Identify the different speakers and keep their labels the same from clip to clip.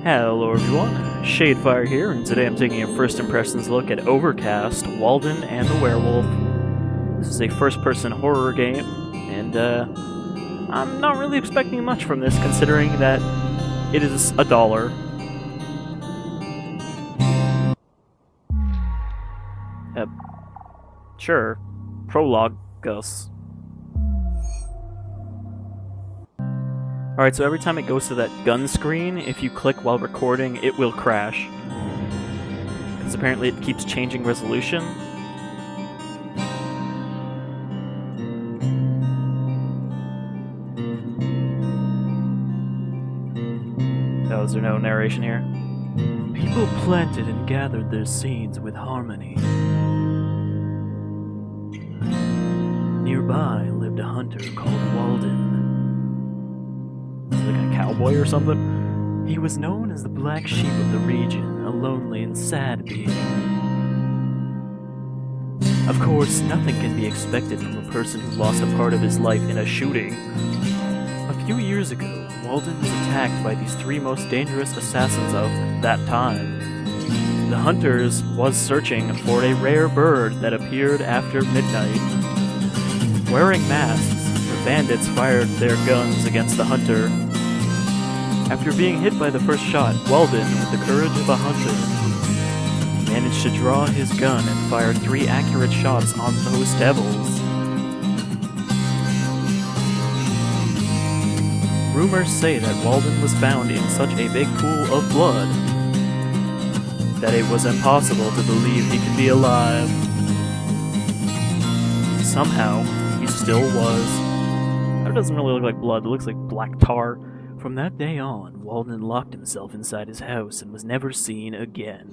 Speaker 1: Hello everyone, Shadefire here, and today I'm taking a first impressions look at Overcast Walden and the Werewolf. This is a first-person horror game, and I'm not really expecting much from this, considering that it is $1. Sure, Prologue goes. Alright, so every time it goes to that gun screen, if you click while recording, it will crash. Because apparently it keeps changing resolution. Oh, is there no narration here? People planted and gathered their seeds with harmony. Nearby lived a hunter called Walden. Like a cowboy or something? He was known as the black sheep of the region, a lonely and sad being. Of course, nothing can be expected from a person who lost a part of his life in a shooting. A few years ago, Walden was attacked by these three most dangerous assassins of that time. The hunters was searching for a rare bird that appeared after midnight. Wearing masks, the bandits fired their guns against the hunter. After being hit by the first shot, Walden, with the courage of a hunter, managed to draw his gun and fire 3 accurate shots on those devils. Rumors say that Walden was found in such a big pool of blood that it was impossible to believe he could be alive. Somehow, he still was. That doesn't really look like blood, it looks like black tar. From that day on, Walden locked himself inside his house and was never seen again.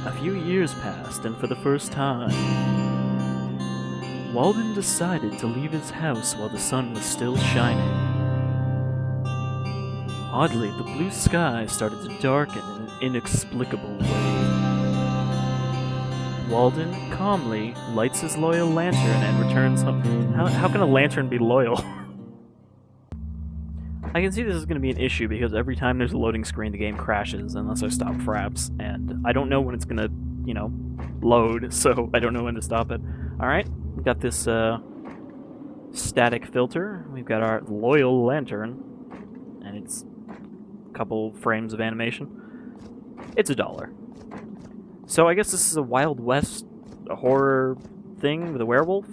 Speaker 1: A few years passed, and for the first time, Walden decided to leave his house while the sun was still shining. Oddly, the blue sky started to darken in an inexplicable way. Walden calmly lights his loyal lantern and returns home. How can a lantern be loyal? I can see this is going to be an issue because every time there's a loading screen, the game crashes unless I stop fraps, and I don't know when it's going to, load, so I don't know when to stop it. Alright, we've got this static filter, we've got our loyal lantern, and it's a couple frames of animation. It's $1. So I guess this is a Wild West horror thing with a werewolf?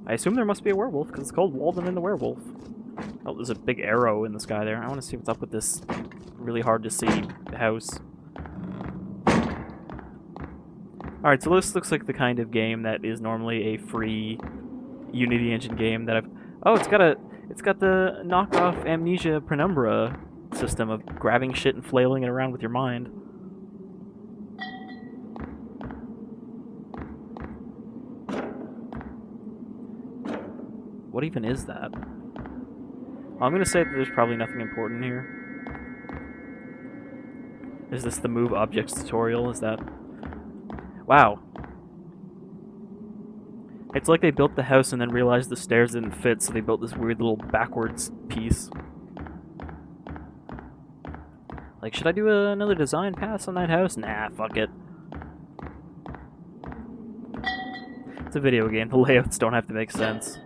Speaker 1: I assume there must be a werewolf, because it's called Walden and the Werewolf. Oh, there's a big arrow in the sky there. I want to see what's up with this really hard to see house. Alright, so this looks like the kind of game that is normally a free Unity engine game that I've... Oh, it's got the knockoff Amnesia Penumbra system of grabbing shit and flailing it around with your mind. What even is that? I'm gonna say that there's probably nothing important here. Is this the Move Objects tutorial? Is that... Wow. It's like they built the house and then realized the stairs didn't fit, so they built this weird little backwards piece. Like, should I do another design pass on that house? Nah, fuck it. It's a video game, the layouts don't have to make sense.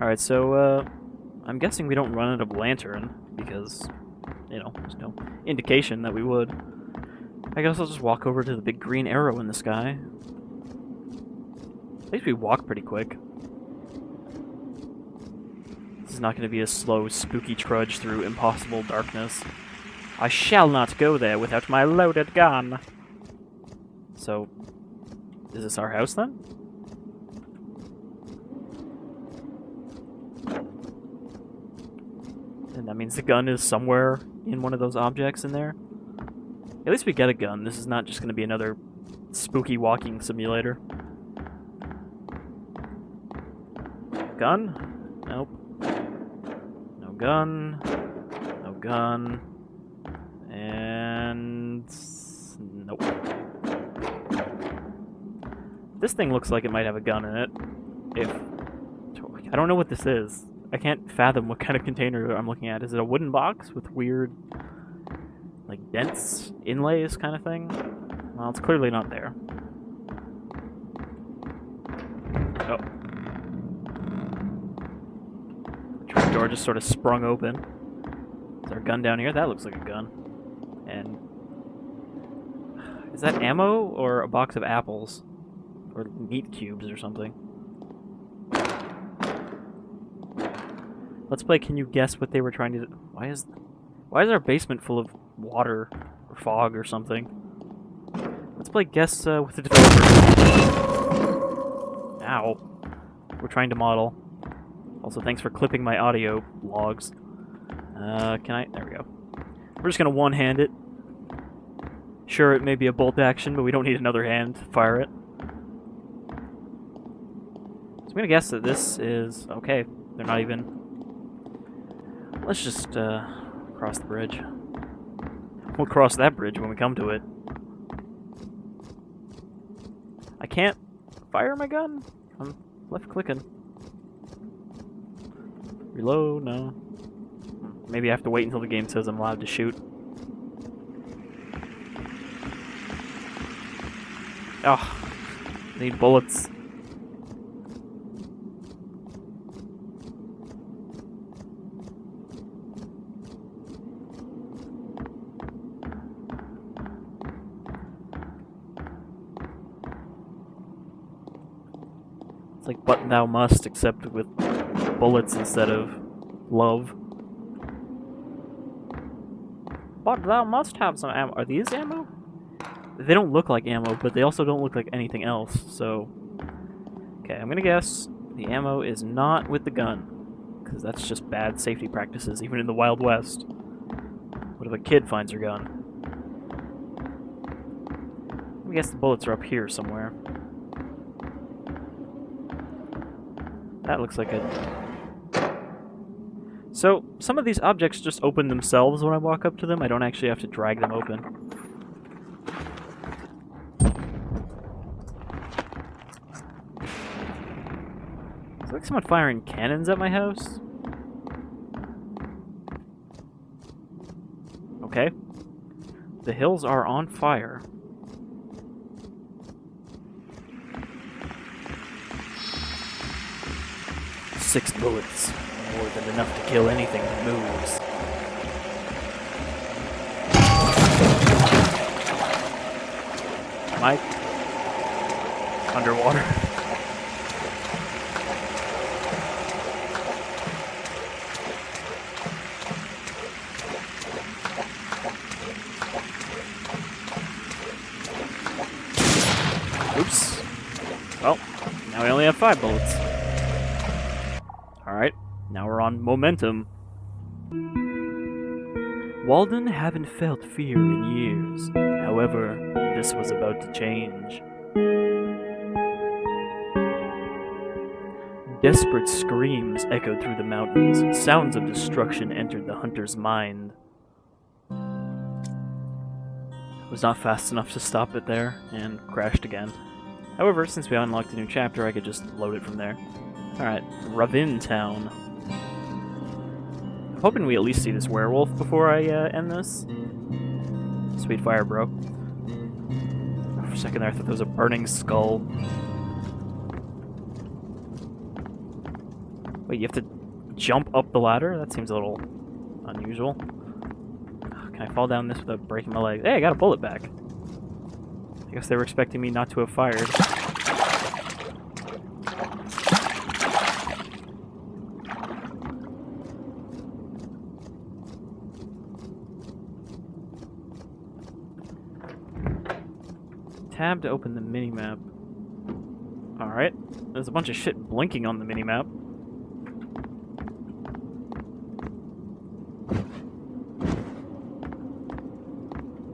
Speaker 1: Alright, so, I'm guessing we don't run out of lantern, because, there's no indication that we would. I guess I'll just walk over to the big green arrow in the sky. At least we walk pretty quick. This is not going to be a slow, spooky trudge through impossible darkness. I shall not go there without my loaded gun! So, is this our house, then? And that means the gun is somewhere in one of those objects in there. At least we get a gun. This is not just going to be another spooky walking simulator. Gun? Nope. No gun. No gun. And... nope. This thing looks like it might have a gun in it. If I don't know what this is. I can't fathom what kind of container I'm looking at. Is it a wooden box with weird, like, dents, inlays kind of thing? Well, it's clearly not there. Oh. Trap door just sort of sprung open. Is there a gun down here? That looks like a gun. And is that ammo or a box of apples? Or meat cubes or something? Let's play Can You Guess What They Were Trying to do? Why is our basement full of water or fog or something? Let's play Guess with the developer. Ow. We're trying to model. Also, thanks for clipping my audio logs. Can I? There we go. We're just gonna one-hand it. Sure, it may be a bolt action, but we don't need another hand to fire it. So I'm gonna guess that this is... okay, they're not even... Let's just, cross the bridge. We'll cross that bridge when we come to it. I can't fire my gun? I'm left-clicking. Reload? No. Maybe I have to wait until the game says I'm allowed to shoot. Oh, I need bullets. It's like But Thou Must, except with bullets instead of love. But thou must have some ammo. Are these ammo? They don't look like ammo, but they also don't look like anything else, so... Okay, I'm gonna guess the ammo is not with the gun, because that's just bad safety practices, even in the Wild West. What if a kid finds her gun? I guess the bullets are up here somewhere. That looks like a... So, some of these objects just open themselves when I walk up to them. I don't actually have to drag them open. It's like someone firing cannons at my house. Okay. The hills are on fire. Six bullets. More than enough to kill anything that moves. Am I underwater? Oops. Well, now we only have 5 bullets. Alright. Now we're on momentum. Walden haven't felt fear in years. However, this was about to change. Desperate screams echoed through the mountains. Sounds of destruction entered the hunter's mind. I was not fast enough to stop it there, and crashed again. However, since we unlocked a new chapter, I could just load it from there. Alright, Ravin Town. I'm hoping we at least see this werewolf before I end this. Sweet fire, bro. For a second there, I thought there was a burning skull. Wait, you have to jump up the ladder? That seems a little unusual. Can I fall down this without breaking my leg? Hey, I got a bullet back. I guess they were expecting me not to have fired. Tab to open the minimap. Alright. There's a bunch of shit blinking on the minimap.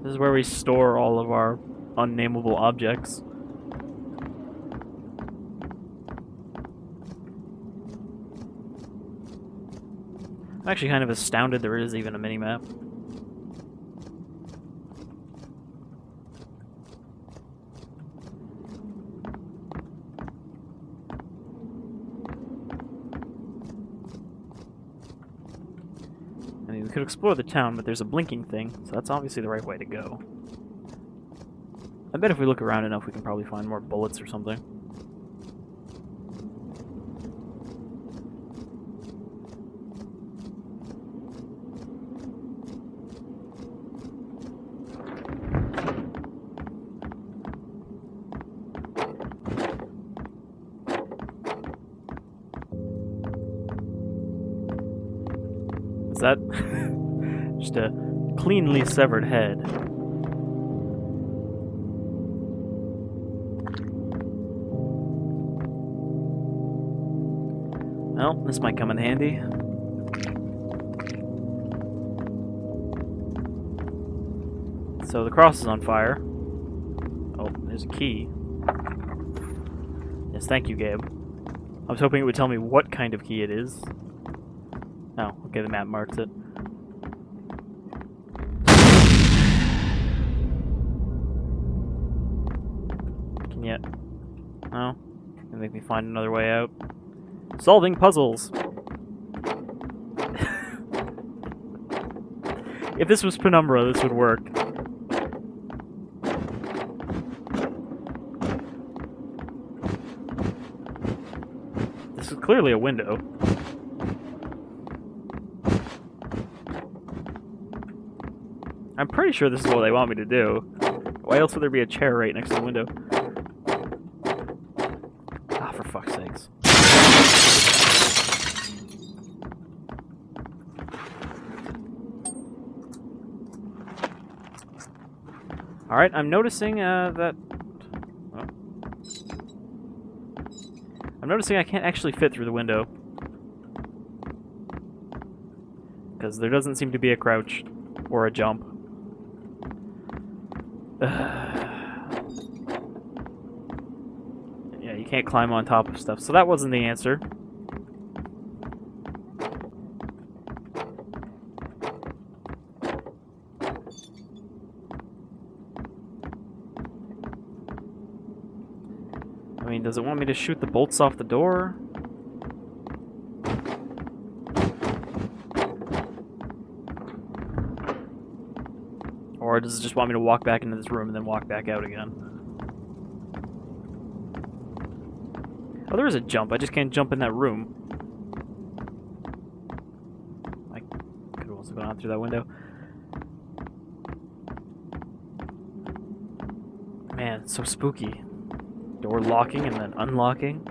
Speaker 1: This is where we store all of our unnameable objects. I'm actually kind of astounded there is even a minimap. We could explore the town, but there's a blinking thing, so that's obviously the right way to go. I bet if we look around enough, we can probably find more bullets or something. Is that just a cleanly severed head? Well, this might come in handy. So the cross is on fire. Oh, there's a key. Yes, thank you, Gabe. I was hoping it would tell me what kind of key it is. Oh, okay, the map marks it. Can you... No? Can make me find another way out? Solving puzzles! If this was Penumbra, this would work. This is clearly a window. I'm pretty sure this is what they want me to do. Why else would there be a chair right next to the window? Ah, for fuck's sakes. Alright, I'm noticing that... Oh. I'm noticing I can't actually fit through the window. Because there doesn't seem to be a crouch or a jump. Yeah, you can't climb on top of stuff, so that wasn't the answer. I mean, does it want me to shoot the bolts off the door? Or does it just want me to walk back into this room and then walk back out again? Oh, there is a jump. I just can't jump in that room. I could have also gone out through that window. Man, it's so spooky. Door locking and then unlocking.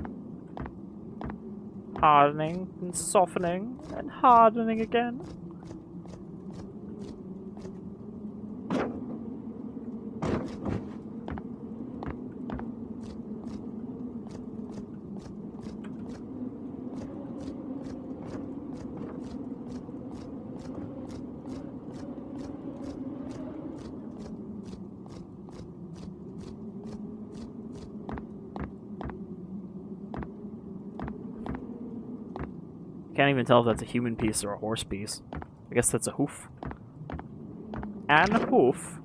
Speaker 1: Hardening and softening and hardening again. Can't even tell if that's a human piece or a horse piece. I guess that's a hoof. And a hoof.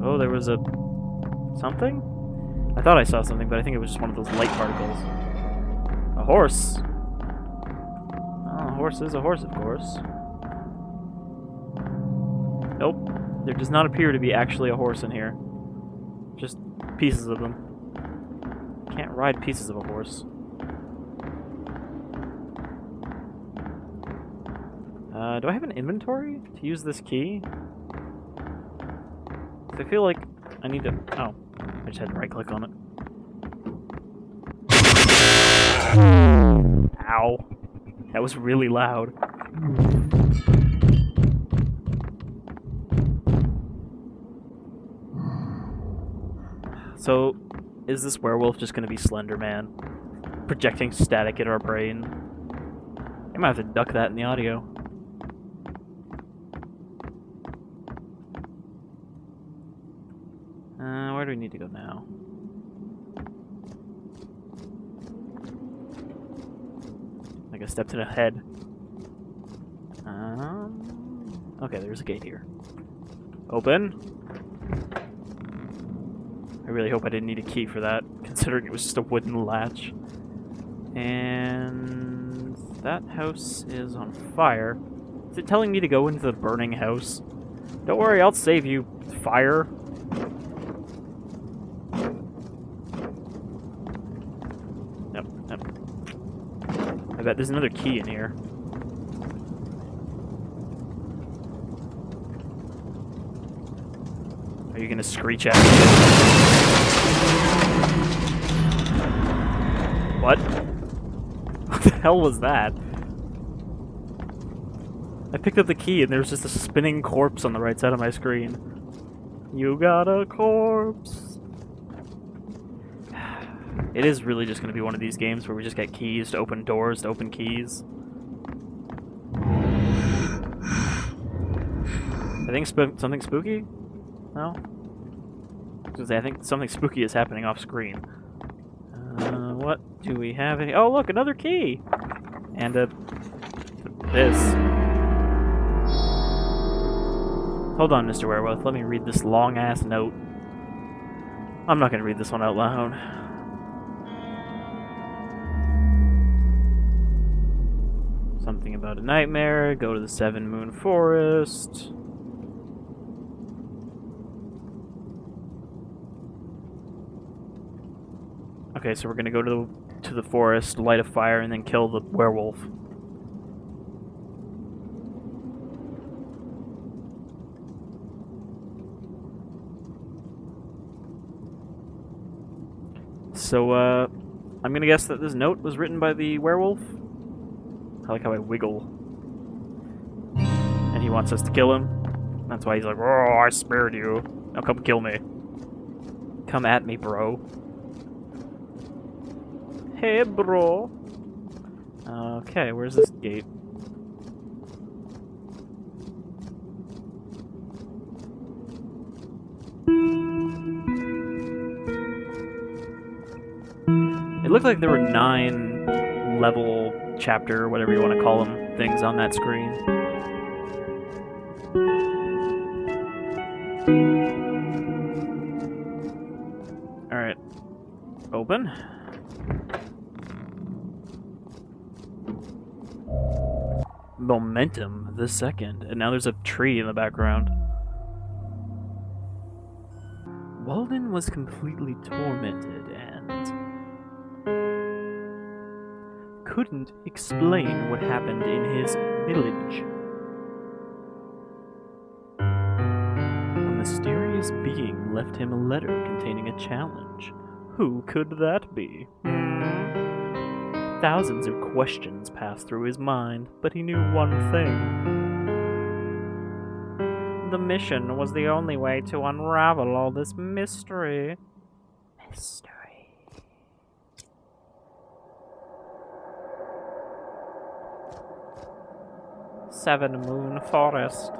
Speaker 1: Oh, there was a... something? I thought I saw something, but I think it was just one of those light particles. A horse. Oh, a horse is a horse, of course. Nope. There does not appear to be actually a horse in here. Just pieces of them. Can't ride pieces of a horse. Do I have an inventory to use this key? I feel like I need to... Oh, I just had to right-click on it. Ow. That was really loud. So, is this werewolf just going to be Slenderman? Projecting static at our brain? I might have to duck that in the audio. Where do we need to go now? Like a step to the head. Okay, there's a gate here. Open. I really hope I didn't need a key for that, considering it was just a wooden latch. And... That house is on fire. Is it telling me to go into the burning house? Don't worry, I'll save you, fire. Yep. I bet there's another key in here. Are you gonna screech at me? What? What the hell was that? I picked up the key and there was just a spinning corpse on the right side of my screen. You got a corpse. It is really just going to be one of these games where we just get keys to open doors, to open keys. I think something spooky? No? I think something spooky is happening off screen. What do we have? Oh, look, another key! And this. Hold on, Mr. Werewolf. Let me read this long-ass note. I'm not going to read this one out loud. Something about a nightmare. Go to the Seven Moon Forest. Okay, so we're gonna go to the forest, light a fire, and then kill the werewolf. So, I'm gonna guess that this note was written by the werewolf. I like how I wiggle. And he wants us to kill him. That's why he's like, "Oh, I spared you. Now come kill me. Come at me, bro." Hey, bro. Okay, where's this gate? It looked like there were 9 level, chapter, whatever you want to call them, things on that screen. Alright. Open. Momentum the second, and now there's a tree in the background. Walden was completely tormented and couldn't explain what happened in his village. A mysterious being left him a letter containing a challenge. Who could that be? Thousands of questions passed through his mind, but he knew one thing. The mission was the only way to unravel all this mystery. Seven Moon Forest.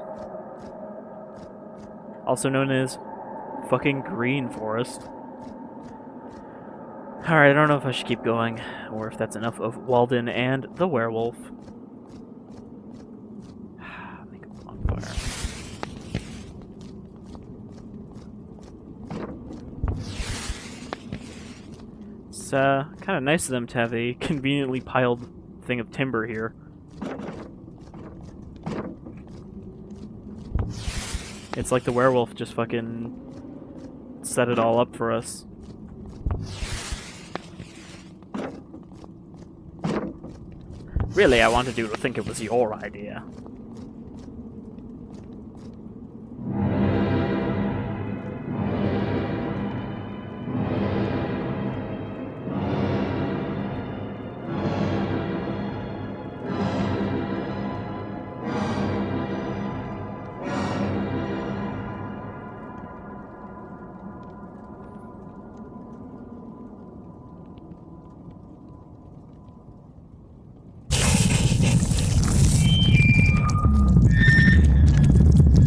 Speaker 1: Also known as fucking Green Forest. Alright, I don't know if I should keep going, or if that's enough of Walden and the werewolf. Make a bonfire. It's kind of nice of them to have a conveniently piled thing of timber here. It's like the werewolf just fucking set it all up for us. Really, I wanted you to think it was your idea.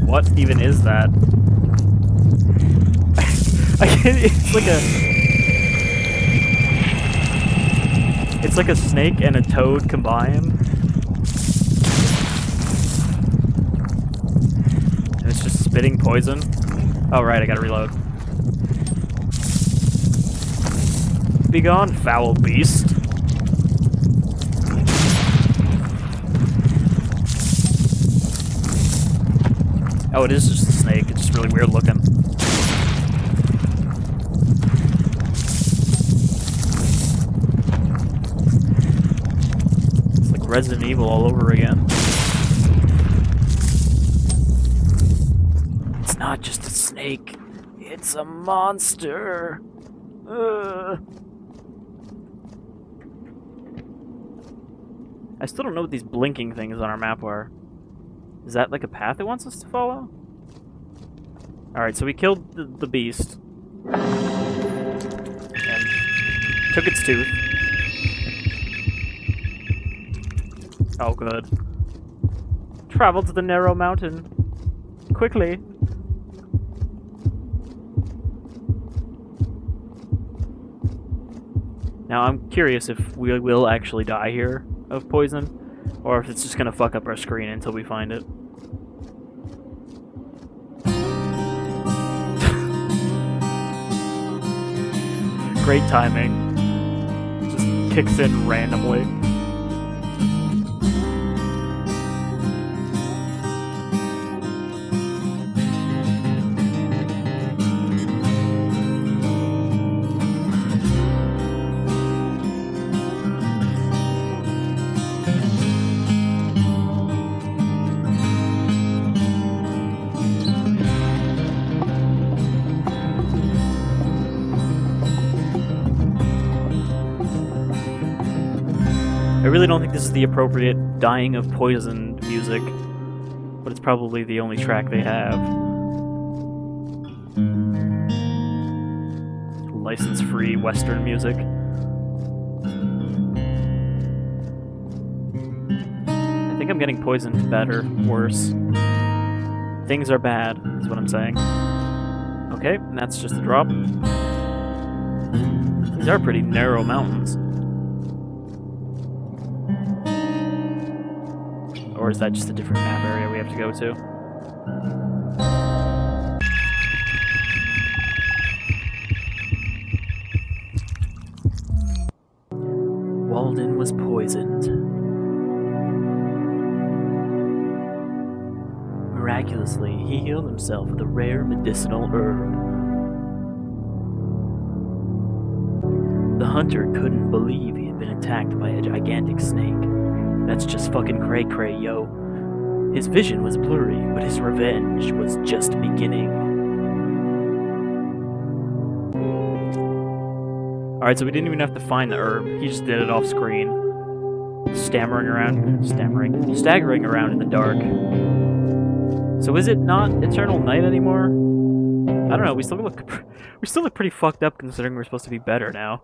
Speaker 1: What even is that? It's like a snake and a toad combined. And it's just spitting poison. Oh right, I gotta reload. Be gone, foul beast. Oh, it is just a snake. It's just really weird looking. It's like Resident Evil all over again. It's not just a snake. It's a monster. I still don't know what these blinking things on our map are. Is that like a path it wants us to follow? Alright, so we killed the beast. And took its tooth. Oh, good. Travel to the narrow mountain. Quickly. Now, I'm curious if we will actually die here of poison, or if it's just gonna fuck up our screen until we find it. Great timing. Just kicks in randomly. I really don't think this is the appropriate dying of poison music, but it's probably the only track they have. License-free Western music. I think I'm getting poisoned better, worse. Things are bad, is what I'm saying. Okay, and that's just a drop. These are pretty narrow mountains. Or is that just a different map area we have to go to? Walden was poisoned. Miraculously, he healed himself with a rare medicinal herb. The hunter couldn't believe he had been attacked by a gigantic snake. That's just fucking cray-cray, yo. His vision was blurry, but his revenge was just beginning. Alright, so we didn't even have to find the herb. He just did it off screen. Staggering around in the dark. So is it not Eternal Night anymore? I don't know, we still look pretty fucked up considering we're supposed to be better now.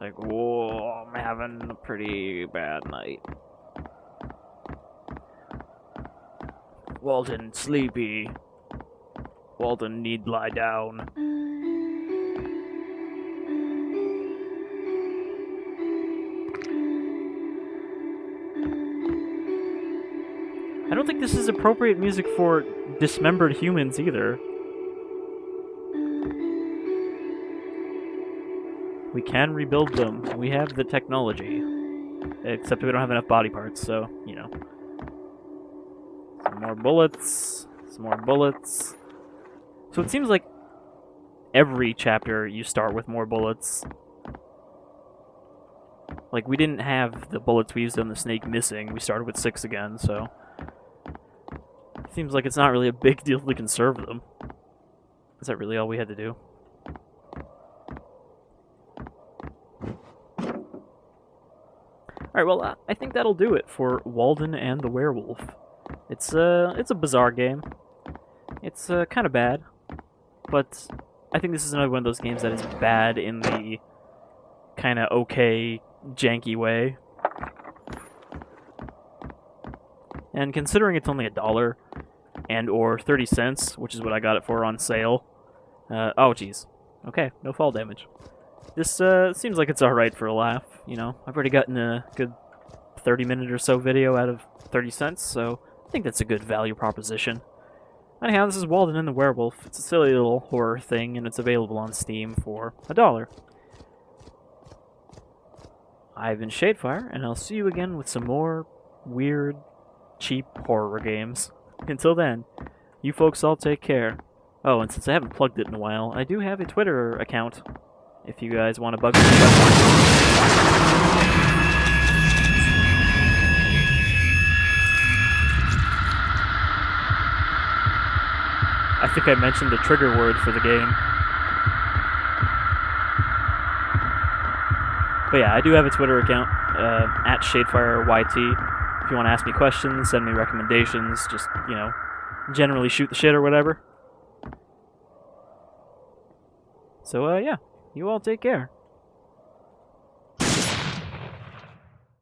Speaker 1: Like, whoa, I'm having a pretty bad night. Walden, sleepy. Walden need lie down. I don't think this is appropriate music for dismembered humans either. We can rebuild them. We have the technology. Except we don't have enough body parts, so, you know. Some more bullets. Some more bullets. So it seems like every chapter you start with more bullets. Like, we didn't have the bullets we used on the snake missing. We started with 6 again, so... Seems like it's not really a big deal to conserve them. Is that really all we had to do? Alright, well, I think that'll do it for Walden and the Werewolf. It's a bizarre game. It's kind of bad, but I think this is another one of those games that is bad in the kind of okay, janky way. And considering it's only $1 and or 30 cents, which is what I got it for on sale. Oh, jeez. Okay, no fall damage. This seems like it's alright for a laugh, you know. I've already gotten a good 30-minute or so video out of 30 cents, so I think that's a good value proposition. Anyhow, this is Walden and the Werewolf. It's a silly little horror thing, and it's available on Steam for $1. I've been Shadefire, and I'll see you again with some more weird cheap horror games. Until then, you folks all take care. Oh, and since I haven't plugged it in a while, I do have a Twitter account. If you guys want to bug me. I think I mentioned the trigger word for the game. But yeah, I do have a Twitter account, at ShadefireYT. If you want to ask me questions, send me recommendations, just, you know, generally shoot the shit or whatever. So, yeah, you all take care.